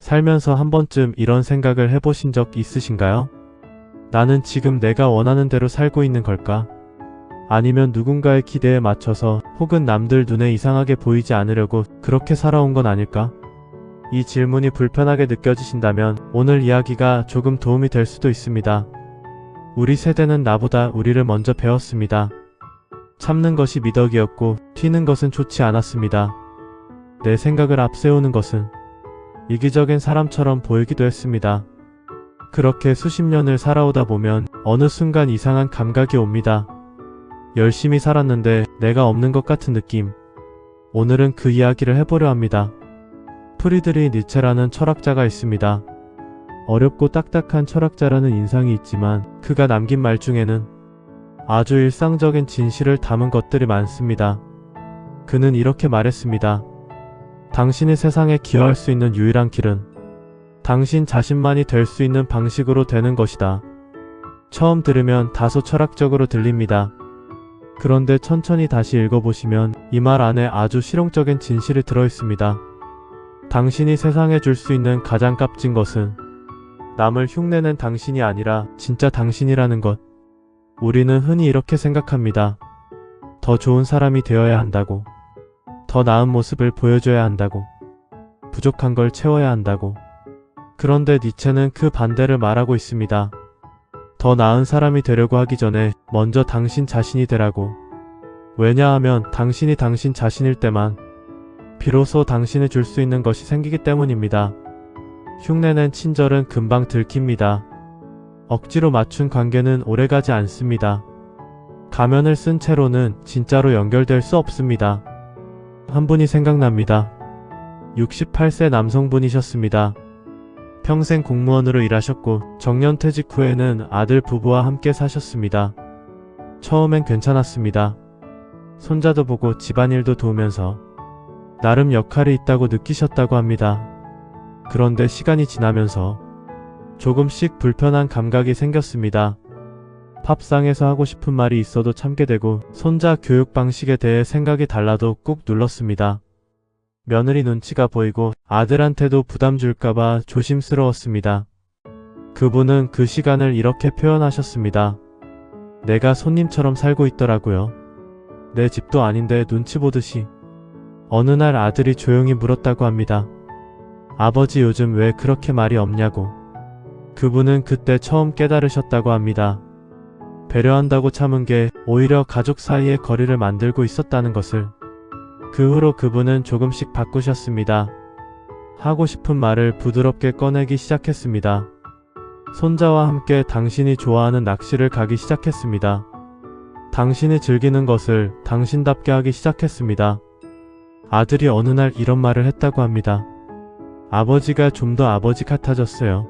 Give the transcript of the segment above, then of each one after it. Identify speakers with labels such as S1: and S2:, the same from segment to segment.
S1: 살면서 한 번쯤 이런 생각을 해보신 적 있으신가요? 나는 지금 내가 원하는 대로 살고 있는 걸까? 아니면 누군가의 기대에 맞춰서 혹은 남들 눈에 이상하게 보이지 않으려고 그렇게 살아온 건 아닐까? 이 질문이 불편하게 느껴지신다면 오늘 이야기가 조금 도움이 될 수도 있습니다. 우리 세대는 나보다 우리를 먼저 배웠습니다. 참는 것이 미덕이었고 튀는 것은 좋지 않았습니다. 내 생각을 앞세우는 것은 이기적인 사람처럼 보이기도 했습니다. 그렇게 수십 년을 살아오다 보면 어느 순간 이상한 감각이 옵니다. 열심히 살았는데 내가 없는 것 같은 느낌. 오늘은 그 이야기를 해보려 합니다. 프리드리히 니체라는 철학자가 있습니다. 어렵고 딱딱한 철학자라는 인상이 있지만 그가 남긴 말 중에는 아주 일상적인 진실을 담은 것들이 많습니다. 그는 이렇게 말했습니다. 당신이 세상에 기여할 수 있는 유일한 길은 당신 자신만이 될 수 있는 방식으로 되는 것이다. 처음 들으면 다소 철학적으로 들립니다. 그런데 천천히 다시 읽어보시면 이 말 안에 아주 실용적인 진실이 들어있습니다. 당신이 세상에 줄 수 있는 가장 값진 것은 남을 흉내낸 당신이 아니라 진짜 당신이라는 것. 우리는 흔히 이렇게 생각합니다. 더 좋은 사람이 되어야 한다고. 더 나은 모습을 보여줘야 한다고. 부족한 걸 채워야 한다고. 그런데 니체는 그 반대를 말하고 있습니다. 더 나은 사람이 되려고 하기 전에 먼저 당신 자신이 되라고. 왜냐하면 당신이 당신 자신일 때만 비로소 당신이 줄 수 있는 것이 생기기 때문입니다. 흉내낸 친절은 금방 들킵니다. 억지로 맞춘 관계는 오래가지 않습니다. 가면을 쓴 채로는 진짜로 연결될 수 없습니다. 한 분이 생각납니다. 68세 남성분이셨습니다. 평생 공무원으로 일하셨고 정년퇴직 후에는 아들 부부와 함께 사셨습니다. 처음엔 괜찮았습니다. 손자도 보고 집안일도 도우면서 나름 역할이 있다고 느끼셨다고 합니다. 그런데 시간이 지나면서 조금씩 불편한 감각이 생겼습니다. 밥상에서 하고 싶은 말이 있어도 참게 되고 손자 교육 방식에 대해 생각이 달라도 꾹 눌렀습니다. 며느리 눈치가 보이고 아들한테도 부담 줄까봐 조심스러웠습니다. 그분은 그 시간을 이렇게 표현하셨습니다. 내가 손님처럼 살고 있더라고요. 내 집도 아닌데 눈치 보듯이. 어느 날 아들이 조용히 물었다고 합니다. 아버지 요즘 왜 그렇게 말이 없냐고. 그분은 그때 처음 깨달으셨다고 합니다. 배려한다고 참은 게 오히려 가족 사이의 거리를 만들고 있었다는 것을. 그 후로 그분은 조금씩 바꾸셨습니다. 하고 싶은 말을 부드럽게 꺼내기 시작했습니다. 손자와 함께 당신이 좋아하는 낚시를 가기 시작했습니다. 당신이 즐기는 것을 당신답게 하기 시작했습니다. 아들이 어느 날 이런 말을 했다고 합니다. 아버지가 좀 더 아버지 같아졌어요.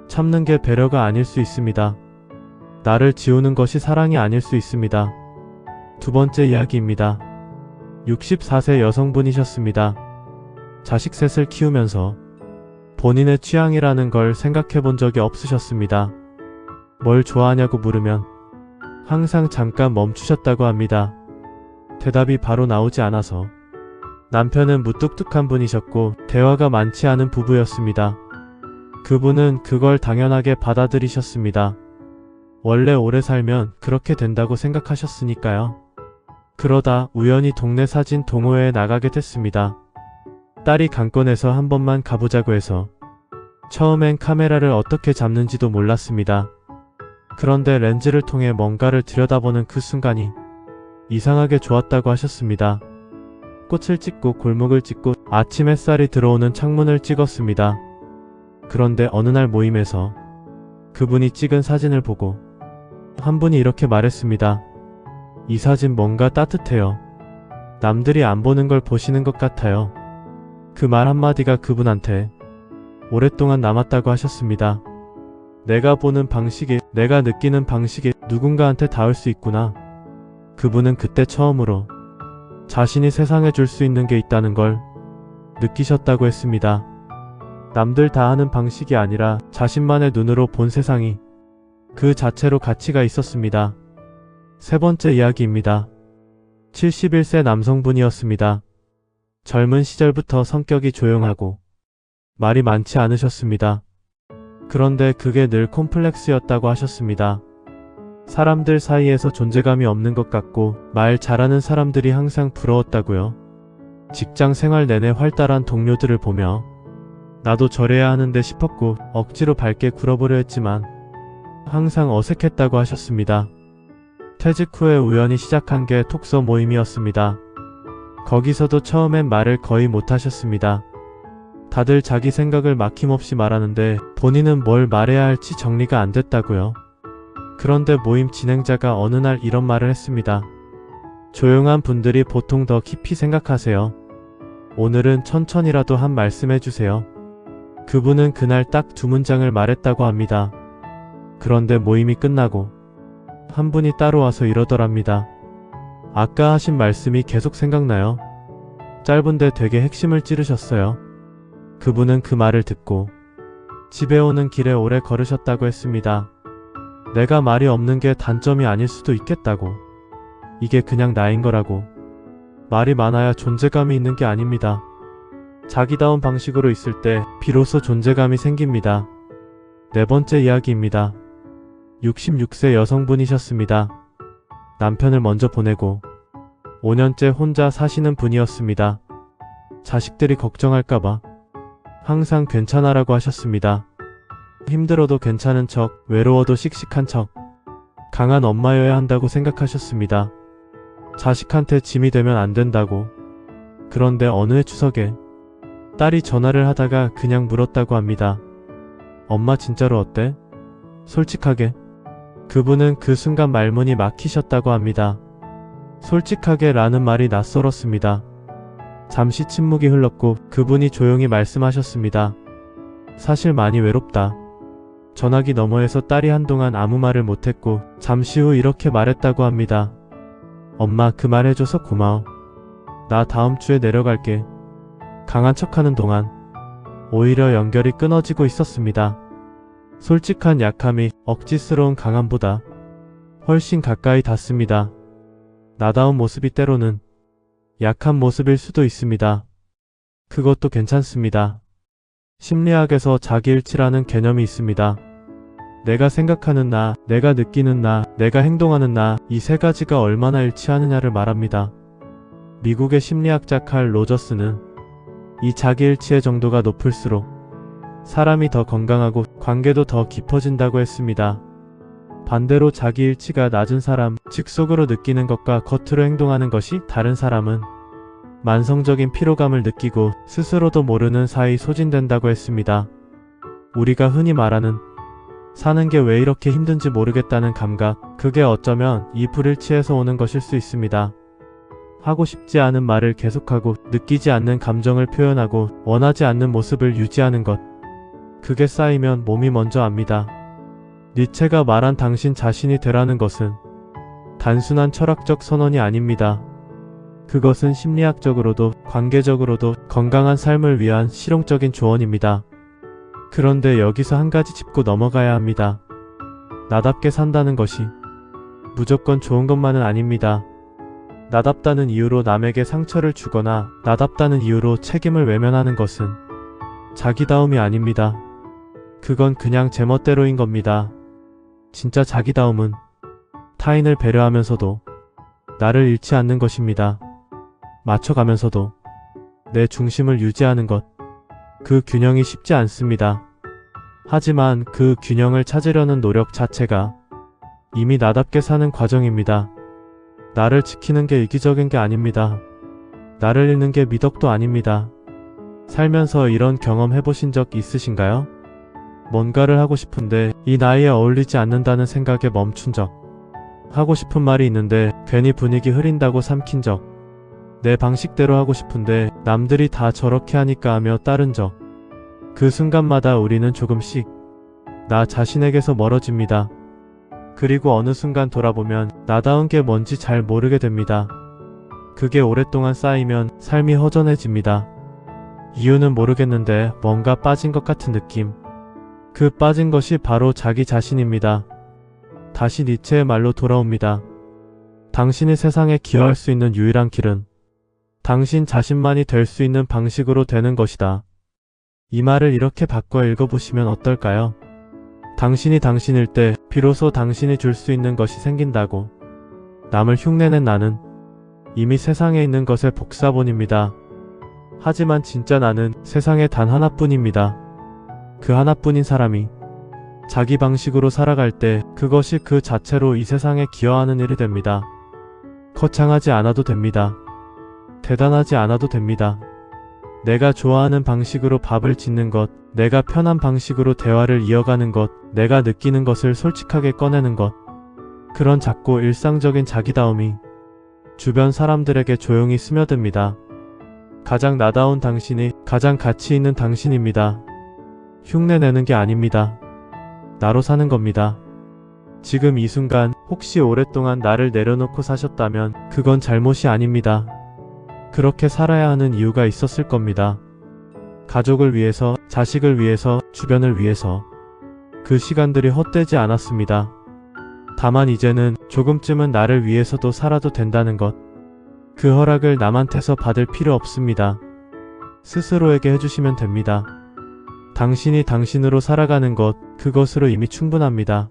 S1: 참는 게 배려가 아닐 수 있습니다. 나를 지우는 것이 사랑이 아닐 수 있습니다. 두 번째 이야기입니다. 64세 여성분이셨습니다. 자식 셋을 키우면서 본인의 취향이라는 걸 생각해 본 적이 없으셨습니다. 뭘 좋아하냐고 물으면 항상 잠깐 멈추셨다고 합니다. 대답이 바로 나오지 않아서. 남편은 무뚝뚝한 분이셨고 대화가 많지 않은 부부였습니다. 그분은 그걸 당연하게 받아들이셨습니다. 원래 오래 살면 그렇게 된다고 생각하셨으니까요. 그러다 우연히 동네 사진 동호회에 나가게 됐습니다. 딸이 강권해서 한 번만 가보자고 해서. 처음엔 카메라를 어떻게 잡는지도 몰랐습니다. 그런데 렌즈를 통해 뭔가를 들여다보는 그 순간이 이상하게 좋았다고 하셨습니다. 꽃을 찍고 골목을 찍고 아침 햇살이 들어오는 창문을 찍었습니다. 그런데 어느 날 모임에서 그분이 찍은 사진을 보고 한 분이 이렇게 말했습니다. 이 사진 뭔가 따뜻해요. 남들이 안 보는 걸 보시는 것 같아요. 그 말 한마디가 그분한테 오랫동안 남았다고 하셨습니다. 내가 보는 방식이, 내가 느끼는 방식이 누군가한테 닿을 수 있구나. 그분은 그때 처음으로 자신이 세상에 줄 수 있는 게 있다는 걸 느끼셨다고 했습니다. 남들 다 하는 방식이 아니라 자신만의 눈으로 본 세상이 그 자체로 가치가 있었습니다. 세 번째 이야기입니다. 71세 남성분이었습니다. 젊은 시절부터 성격이 조용하고 말이 많지 않으셨습니다. 그런데 그게 늘 콤플렉스였다고 하셨습니다. 사람들 사이에서 존재감이 없는 것 같고 말 잘하는 사람들이 항상 부러웠다고요. 직장 생활 내내 활달한 동료들을 보며 나도 저래야 하는데 싶었고 억지로 밝게 굴어보려 했지만 항상 어색했다고 하셨습니다. 퇴직 후에 우연히 시작한 게 톡서 모임이었습니다. 거기서도 처음엔 말을 거의 못하셨습니다. 다들 자기 생각을 막힘없이 말하는데 본인은 뭘 말해야 할지 정리가 안 됐다고요. 그런데 모임 진행자가 어느 날 이런 말을 했습니다. 조용한 분들이 보통 더 깊이 생각하세요. 오늘은 천천히라도 한 말씀 해주세요. 그분은 그날 딱 2문장을 말했다고 합니다. 그런데 모임이 끝나고 한 분이 따로 와서 이러더랍니다. 아까 하신 말씀이 계속 생각나요. 짧은데 되게 핵심을 찌르셨어요. 그분은 그 말을 듣고 집에 오는 길에 오래 걸으셨다고 했습니다. 내가 말이 없는 게 단점이 아닐 수도 있겠다고. 이게 그냥 나인 거라고. 말이 많아야 존재감이 있는 게 아닙니다. 자기다운 방식으로 있을 때 비로소 존재감이 생깁니다. 4번째 이야기입니다. 66세 여성분이셨습니다. 남편을 먼저 보내고 5년째 혼자 사시는 분이었습니다. 자식들이 걱정할까봐 항상 괜찮아라고 하셨습니다. 힘들어도 괜찮은 척, 외로워도 씩씩한 척, 강한 엄마여야 한다고 생각하셨습니다. 자식한테 짐이 되면 안 된다고. 그런데 어느 해 추석에 딸이 전화를 하다가 그냥 물었다고 합니다. 엄마 진짜로 어때? 솔직하게. 그분은 그 순간 말문이 막히셨다고 합니다. 솔직하게 라는 말이 낯설었습니다. 잠시 침묵이 흘렀고 그분이 조용히 말씀하셨습니다. 사실 많이 외롭다. 전화기 너머에서 딸이 한동안 아무 말을 못했고 잠시 후 이렇게 말했다고 합니다. 엄마 그 말 해줘서 고마워. 나 다음 주에 내려갈게. 강한 척하는 동안 오히려 연결이 끊어지고 있었습니다. 솔직한 약함이 억지스러운 강함보다 훨씬 가까이 닿습니다. 나다운 모습이 때로는 약한 모습일 수도 있습니다. 그것도 괜찮습니다. 심리학에서 자기일치라는 개념이 있습니다. 내가 생각하는 나, 내가 느끼는 나, 내가 행동하는 나, 이 3가지가 얼마나 일치하느냐를 말합니다. 미국의 심리학자 칼 로저스는 이 자기일치의 정도가 높을수록 사람이 더 건강하고 관계도 더 깊어진다고 했습니다. 반대로 자기일치가 낮은 사람, 즉 속으로 느끼는 것과 겉으로 행동하는 것이 다른 사람은 만성적인 피로감을 느끼고 스스로도 모르는 사이 소진된다고 했습니다. 우리가 흔히 말하는 사는 게 왜 이렇게 힘든지 모르겠다는 감각, 그게 어쩌면 이 불일치에서 오는 것일 수 있습니다. 하고 싶지 않은 말을 계속하고 느끼지 않는 감정을 표현하고 원하지 않는 모습을 유지하는 것. 그게 쌓이면 몸이 먼저 압니다. 니체가 말한 당신 자신이 되라는 것은 단순한 철학적 선언이 아닙니다. 그것은 심리학적으로도 관계적으로도 건강한 삶을 위한 실용적인 조언입니다. 그런데 여기서 한 가지 짚고 넘어가야 합니다. 나답게 산다는 것이 무조건 좋은 것만은 아닙니다. 나답다는 이유로 남에게 상처를 주거나 나답다는 이유로 책임을 외면하는 것은 자기다움이 아닙니다. 그건 그냥 제멋대로인 겁니다. 진짜 자기다움은 타인을 배려하면서도 나를 잃지 않는 것입니다. 맞춰가면서도 내 중심을 유지하는 것. 그 균형이 쉽지 않습니다. 하지만 그 균형을 찾으려는 노력 자체가 이미 나답게 사는 과정입니다. 나를 지키는 게 이기적인 게 아닙니다. 나를 잃는 게 미덕도 아닙니다. 살면서 이런 경험 해보신 적 있으신가요? 뭔가를 하고 싶은데 이 나이에 어울리지 않는다는 생각에 멈춘 적. 하고 싶은 말이 있는데 괜히 분위기 흐린다고 삼킨 적. 내 방식대로 하고 싶은데 남들이 다 저렇게 하니까 하며 따른 적. 그 순간마다 우리는 조금씩 나 자신에게서 멀어집니다. 그리고 어느 순간 돌아보면 나다운 게 뭔지 잘 모르게 됩니다. 그게 오랫동안 쌓이면 삶이 허전해집니다. 이유는 모르겠는데 뭔가 빠진 것 같은 느낌. 그 빠진 것이 바로 자기 자신입니다. 다시 니체의 말로 돌아옵니다. 당신이 세상에 기여할 수 있는 유일한 길은 당신 자신만이 될 수 있는 방식으로 되는 것이다. 이 말을 이렇게 바꿔 읽어보시면 어떨까요? 당신이 당신일 때 비로소 당신이 줄 수 있는 것이 생긴다고. 남을 흉내낸 나는 이미 세상에 있는 것의 복사본입니다. 하지만 진짜 나는 세상에 단 하나뿐입니다. 그 하나뿐인 사람이 자기 방식으로 살아갈 때 그것이 그 자체로 이 세상에 기여하는 일이 됩니다. 거창하지 않아도 됩니다. 대단하지 않아도 됩니다. 내가 좋아하는 방식으로 밥을 짓는 것, 내가 편한 방식으로 대화를 이어가는 것, 내가 느끼는 것을 솔직하게 꺼내는 것. 그런 작고 일상적인 자기다움이 주변 사람들에게 조용히 스며듭니다. 가장 나다운 당신이 가장 가치 있는 당신입니다. 흉내내는 게 아닙니다. 나로 사는 겁니다. 지금 이 순간 혹시 오랫동안 나를 내려놓고 사셨다면 그건 잘못이 아닙니다. 그렇게 살아야 하는 이유가 있었을 겁니다. 가족을 위해서, 자식을 위해서, 주변을 위해서. 그 시간들이 헛되지 않았습니다. 다만 이제는 조금쯤은 나를 위해서도 살아도 된다는 것. 그 허락을 남한테서 받을 필요 없습니다. 스스로에게 해주시면 됩니다. 당신이 당신으로 살아가는 것, 그것으로 이미 충분합니다.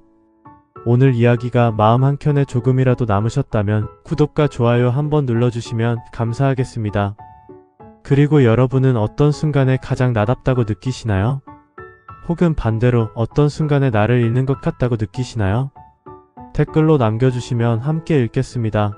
S1: 오늘 이야기가 마음 한켠에 조금이라도 남으셨다면 구독과 좋아요 한번 눌러주시면 감사하겠습니다. 그리고 여러분은 어떤 순간에 가장 나답다고 느끼시나요? 혹은 반대로 어떤 순간에 나를 잃는 것 같다고 느끼시나요? 댓글로 남겨주시면 함께 읽겠습니다.